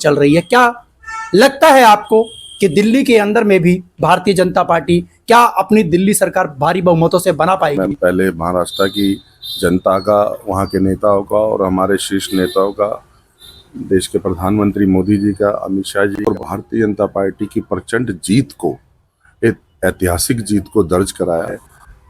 चल रही है। क्या लगता है आपको कि दिल्ली के अंदर में भी भारतीय जनता पार्टी क्या अपनी दिल्ली सरकार भारी बहुमतों से बना पाएगी? मैं पहले महाराष्ट्र की जनता का, वहाँ के नेताओं का और हमारे शीर्ष नेताओं का, देश के प्रधानमंत्री मोदी जी का, अमित शाह जी और भारतीय जनता पार्टी की प्रचंड जीत को, एक ऐतिहासिक जीत को दर्ज कराया है।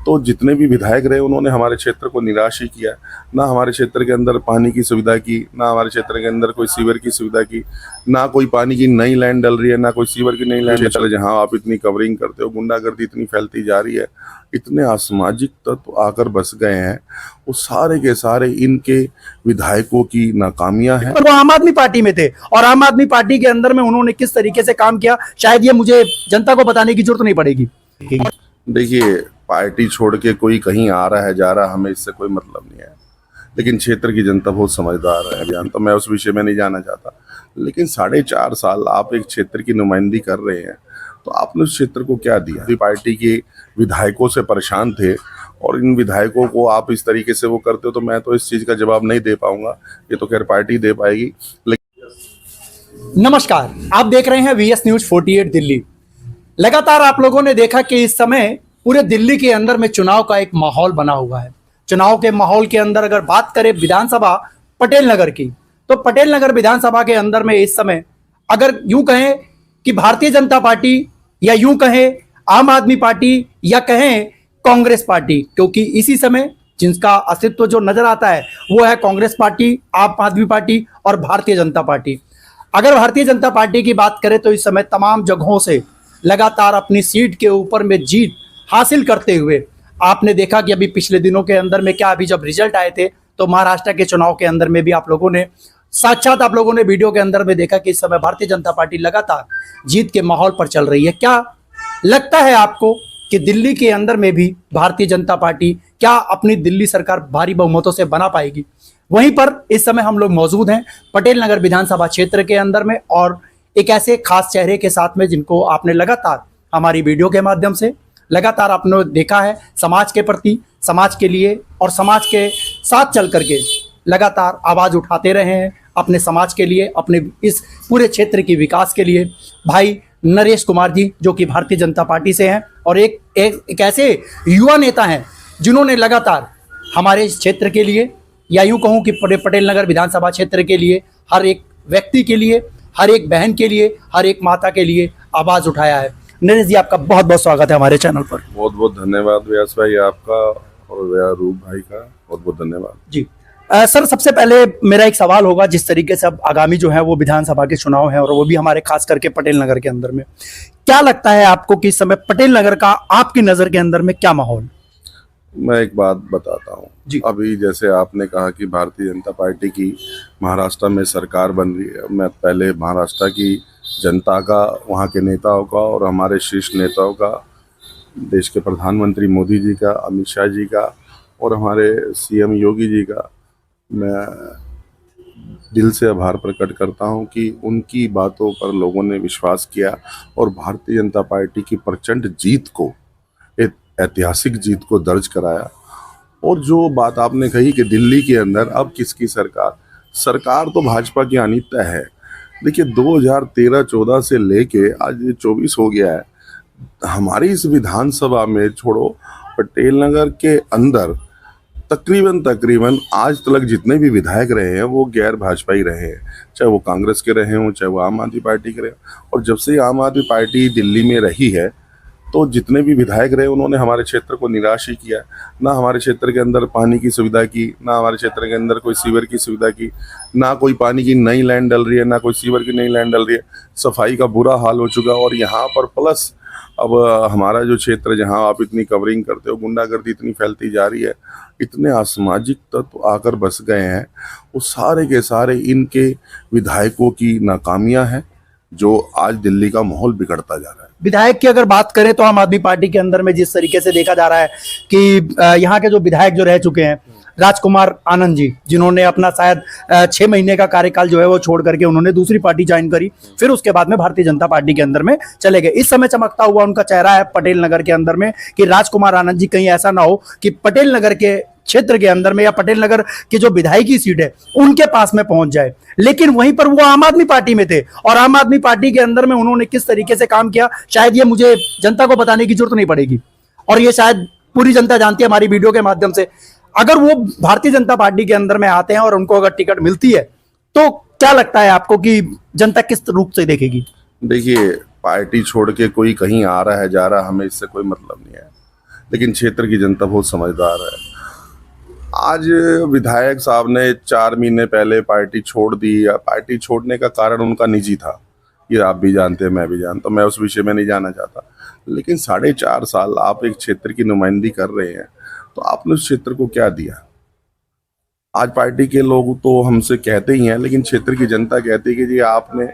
तो जितने भी विधायक रहे उन्होंने हमारे क्षेत्र को निराश ही किया। ना हमारे क्षेत्र के अंदर पानी की सुविधा की, ना हमारे क्षेत्र के अंदर कोई सीवर की सुविधा की, ना कोई पानी की नई लाइन डल रही है, ना कोई सीवर की नई लाइन क्षेत्र जहां आप इतनी कवरिंग करते हो, गुंडागर्दी इतनी फैलती जा रही है, इतने असामाजिक तत्व आकर बस गए हैं, वो सारे के सारे इनके विधायकों की नाकामियां हैं। वो आम आदमी पार्टी में थे और आम आदमी पार्टी के अंदर में उन्होंने किस तरीके से काम किया, शायद ये मुझे जनता को बताने की जरूरत नहीं पड़ेगी। देखिए, पार्टी छोड़ के कोई कहीं आ रहा है जा रहा है, हमें इससे कोई मतलब नहीं है, लेकिन क्षेत्र की जनता बहुत समझदार है। अभियान तो मैं उस विषय में नहीं जाना चाहता, लेकिन 4.5 साल आप एक क्षेत्र की नुमाइंदगी कर रहे हैं, तो आपने उस क्षेत्र को क्या दिया? पार्टी के विधायकों से परेशान थे और इन विधायकों को आप इस तरीके से वो करते हो, तो मैं तो इस चीज का जवाब नहीं दे पाऊंगा, ये तो खैर पार्टी दे पाएगी। नमस्कार, आप देख रहे हैं VS News 48 दिल्ली। लगातार आप लोगों ने देखा कि इस समय पूरे दिल्ली के अंदर में चुनाव का एक माहौल बना हुआ है। चुनाव के माहौल के अंदर अगर बात करें विधानसभा पटेल नगर की, तो पटेल नगर विधानसभा के अंदर में इस समय अगर यूं कहें कि भारतीय जनता पार्टी, या यूं कहें आम आदमी पार्टी, या कहें कांग्रेस पार्टी, क्योंकि इसी समय जिसका अस्तित्व जो नजर आता है वो है कांग्रेस पार्टी, आम आदमी पार्टी और भारतीय जनता पार्टी। अगर भारतीय जनता पार्टी की बात करें तो इस समय तमाम जगहों से लगातार अपनी सीट के ऊपर में जीत हासिल करते हुए आपने देखा कि अभी पिछले दिनों के अंदर में क्या, अभी जब रिजल्ट आए थे तो महाराष्ट्र के चुनाव के अंदर में भी आप लोगों ने साक्षात आप लोगों ने वीडियो के अंदर में देखा कि इस समय भारतीय जनता पार्टी लगातार जीत के माहौल पर चल रही है। क्या लगता है आपको कि दिल्ली के अंदर में भी भारतीय जनता पार्टी क्या अपनी दिल्ली सरकार भारी बहुमतों से बना पाएगी? वहीं पर इस समय हम लोग मौजूद हैं पटेल नगर विधानसभा क्षेत्र के अंदर में, और एक ऐसे खास चेहरे के साथ में जिनको आपने लगातार हमारी वीडियो के माध्यम से लगातार आपने देखा है, समाज के प्रति, समाज के लिए और समाज के साथ चल करके लगातार आवाज उठाते रहे हैं अपने समाज के लिए, अपने इस पूरे क्षेत्र के विकास के लिए। भाई नरेश कुमार जी जो कि भारतीय जनता पार्टी से हैं और एक ऐसे युवा नेता हैं जिन्होंने लगातार हमारे इस क्षेत्र के लिए, या यूं कहूं कि पटेल नगर विधानसभा क्षेत्र के लिए, हर एक व्यक्ति के लिए, हर एक बहन के लिए, हर एक माता के लिए आवाज उठाया है। नरेश जी, आपका बहुत बहुत स्वागत है हमारे चैनल पर। बहुत बहुत धन्यवाद व्यास भाई आपका और रूप भाई का बहुत बहुत धन्यवाद जी। सर, सबसे पहले मेरा एक सवाल होगा, जिस तरीके से अब आगामी जो है वो विधानसभा के चुनाव हैं और वो भी हमारे खास करके पटेल नगर के अंदर में, क्या लगता है आपको कि इस समय पटेल नगर का आपकी नजर के अंदर में क्या माहौल? मैं एक बात बताता हूँ जी। अभी जैसे आपने कहा कि भारतीय जनता पार्टी की महाराष्ट्र में सरकार बन रही है, मैं पहले महाराष्ट्र की जनता का, वहाँ के नेताओं का और हमारे शीर्ष नेताओं का, देश के प्रधानमंत्री मोदी जी का, अमित शाह जी का और हमारे CM योगी जी का मैं दिल से आभार प्रकट करता हूं कि उनकी बातों पर लोगों ने विश्वास किया और भारतीय जनता पार्टी की प्रचंड जीत को, एक ऐतिहासिक जीत को दर्ज कराया। और जो बात आपने कही कि दिल्ली के अंदर अब किसकी सरकार तो भाजपा की आनी तय है। देखिए, 2013-14 से लेके आज ये 24 हो गया है, हमारी इस विधानसभा में छोड़ो पटेल नगर के अंदर तकरीबन आज तक जितने भी विधायक रहे हैं वो गैर भाजपाई रहे हैं, चाहे वो कांग्रेस के रहे हों, चाहे वो आम आदमी पार्टी के रहे हों। और जब से आम आदमी पार्टी दिल्ली में रही है तो जितने भी विधायक रहे उन्होंने हमारे क्षेत्र को निराश ही किया। ना हमारे क्षेत्र के अंदर पानी की सुविधा की, ना हमारे क्षेत्र के अंदर कोई सीवर की सुविधा की, ना कोई पानी की नई लाइन डल रही है, ना कोई सीवर की नई लाइन डल रही है। सफाई का बुरा हाल हो चुका। और यहाँ पर प्लस अब हमारा जो क्षेत्र जहाँ आप इतनी कवरिंग करते हो, गुंडागर्दी इतनी फैलती जा रही है, इतने असामाजिक तत्व आकर बस गए हैं, वो सारे के सारे इनके विधायकों की नाकामियां हैं जो आज दिल्ली का माहौल बिगड़ता जा रहा है। विधायक की अगर बात करें तो आम आदमी पार्टी के अंदर में जिस तरीके से देखा जा रहा है कि यहाँ के जो विधायक जो रह चुके हैं, राजकुमार आनंद जी, जिन्होंने अपना शायद 6 महीने का कार्यकाल जो है वो छोड़ करके उन्होंने दूसरी पार्टी ज्वाइन करी, फिर उसके बाद में भारतीय जनता पार्टी के अंदर में चले गए। इस समय चमकता हुआ उनका चेहरा है पटेल नगर के अंदर में कि राजकुमार आनंद जी कहीं ऐसा ना हो कि पटेल नगर के क्षेत्र के अंदर में या पटेल नगर की जो विधायकी सीट है उनके पास में पहुंच जाए। लेकिन वहीं पर वो आम आदमी पार्टी में थे और आम आदमी पार्टी के अंदर में उन्होंने किस तरीके से काम किया शायद ये मुझे जनता को बताने की जरूरत नहीं पड़ेगी, और ये शायद पूरी जनता जानती है हमारी वीडियो के माध्यम से। अगर वो भारतीय जनता पार्टी के अंदर में आते हैं और उनको अगर टिकट मिलती है तो क्या लगता है आपको कि जनता किस रूप से देखेगी? देखिए, पार्टी छोड़ के कोई कहीं आ रहा है जा रहा है, हमें इससे कोई मतलब नहीं है, लेकिन क्षेत्र की जनता बहुत समझदार है। आज विधायक साहब ने 4 महीने पहले पार्टी छोड़ दी, या पार्टी छोड़ने का कारण उनका निजी था, ये आप भी जानते हैं, मैं भी जानता हूँ, मैं उस विषय में नहीं जाना चाहता। लेकिन 4.5 साल आप एक क्षेत्र की नुमाइंदगी कर रहे हैं, तो आपने उस क्षेत्र को क्या दिया? आज पार्टी के लोग तो हमसे कहते ही हैं, लेकिन क्षेत्र की जनता कहती है कि जी आपने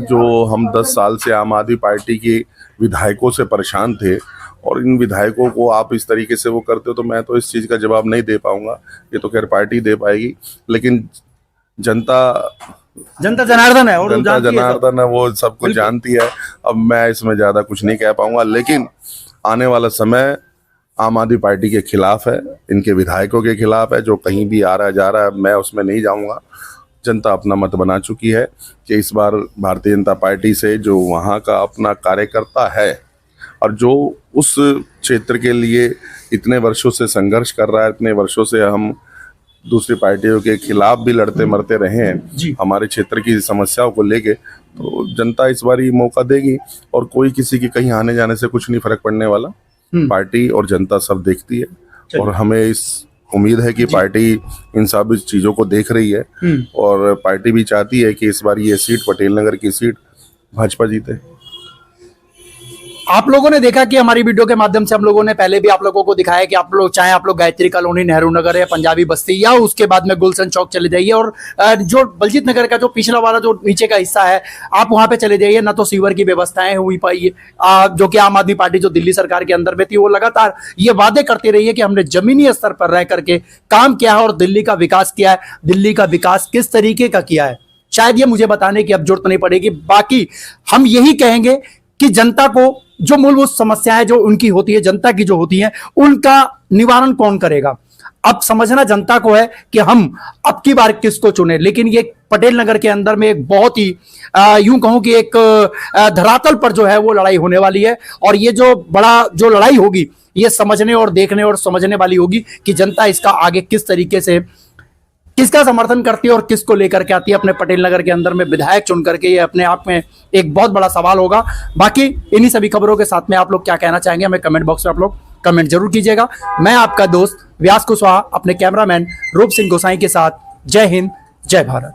जो हम 10 साल से आम आदमी पार्टी के विधायकों से परेशान थे और इन विधायकों को आप इस तरीके से वो करते हो, तो मैं तो इस चीज़ का जवाब नहीं दे पाऊंगा, ये तो खैर पार्टी दे पाएगी। लेकिन जनता जनार्दन है और जनता जनार्दन है, वो सब कुछ जानती है। अब मैं इसमें ज़्यादा कुछ नहीं कह पाऊंगा, लेकिन आने वाला समय आम आदमी पार्टी के खिलाफ है, इनके विधायकों के खिलाफ है। जो कहीं भी आ रहा है जा रहा है, मैं उसमें नहीं जाऊंगा। जनता अपना मत बना चुकी है कि इस बार भारतीय जनता पार्टी से जो वहाँ का अपना कार्यकर्ता है और जो उस क्षेत्र के लिए इतने वर्षों से संघर्ष कर रहा है, इतने वर्षों से हम दूसरी पार्टियों के खिलाफ भी लड़ते मरते रहे हैं हमारे क्षेत्र की समस्याओं को लेके, तो जनता इस बार ही मौका देगी। और कोई किसी की कहीं आने जाने से कुछ नहीं फर्क पड़ने वाला, पार्टी और जनता सब देखती है। और हमें इस उम्मीद है कि पार्टी इन सब चीज़ों को देख रही है और पार्टी भी चाहती है कि इस बार ये सीट, पटेल नगर की सीट, भाजपा जीते। आप लोगों ने देखा कि हमारी वीडियो के माध्यम से हम लोगों ने पहले भी आप लोगों को दिखाया कि आप लोग चाहे आप लोग गायत्री कॉलोनी, नेहरू नगर या पंजाबी बस्ती या उसके बाद में गुलशन चौक चले जाइए और जो बलजीत नगर का जो पिछला वाला जो नीचे का हिस्सा है आप वहां पे चले जाइए, ना तो सीवर की व्यवस्थाएं हुई पाई, जो कि आम आदमी पार्टी जो दिल्ली सरकार के अंदर में थी वो लगातार ये वादे करती रही है कि हमने जमीनी स्तर पर रह करके काम किया है और दिल्ली का विकास किया है। दिल्ली का विकास किस तरीके का किया है शायद ये मुझे बताने की अब जरूरत नहीं पड़ेगी। बाकी हम यही कहेंगे कि जनता को जो मूलभूत समस्याएं जो उनकी होती है, जनता की जो होती है, उनका निवारण कौन करेगा? अब समझना जनता को है कि हम अब की बार किसको चुने। लेकिन ये पटेल नगर के अंदर में एक बहुत ही यूं कहूं कि एक धरातल पर जो है वो लड़ाई होने वाली है और ये जो बड़ा जो लड़ाई होगी ये समझने और देखने और समझने वाली होगी कि जनता इसका आगे किस तरीके से किसका समर्थन करती है और किसको लेकर के आती है अपने पटेल नगर के अंदर में विधायक चुन करके। ये अपने आप में एक बहुत बड़ा सवाल होगा। बाकी इन्हीं सभी खबरों के साथ में आप लोग क्या कहना चाहेंगे हमें कमेंट बॉक्स में आप लोग कमेंट जरूर कीजिएगा। मैं आपका दोस्त व्यास कुशवाहा अपने कैमरामैन रूप सिंह गोसाई के साथ, जय हिंद, जय भारत।